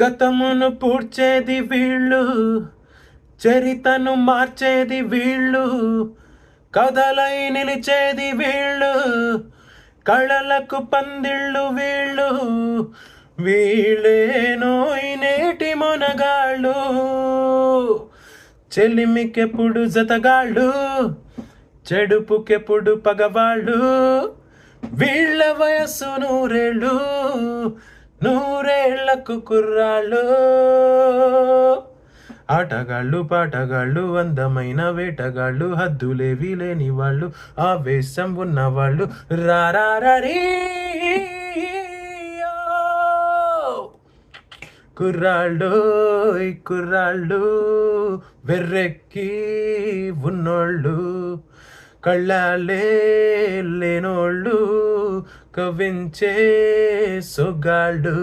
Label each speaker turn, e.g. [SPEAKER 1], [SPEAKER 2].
[SPEAKER 1] గతమును పూడ్చేది వీళ్ళు, చరితను మార్చేది వీళ్ళు, కథలై నిలిచేది వీళ్ళు, కళలకు పందిళ్ళు వీళ్ళు, వీళ్ళేనోయ్ నేటి మొనగాళ్ళు, చెలిమికెప్పుడు జతగాళ్ళు, చెడుపుకెప్పుడు పగవాళ్ళు, వీళ్ళ వయస్సు నూరేళ్ళు, నూరేళ్లకు కుర్రాళ్ళు, ఆటగాళ్ళు పాటగాళ్ళు అందమైన వేటగాళ్ళు, హద్దులేవి లేని వాళ్ళు, ఆవేశం ఉన్నవాళ్ళు, రారారీ కుర్రాళ్ళు కుర్రాళ్ళు, వెర్రెక్కి ఉన్నోళ్ళు, కళ్ళాలే లేనోళ్ళు, కవించే సొగాళ్ళు.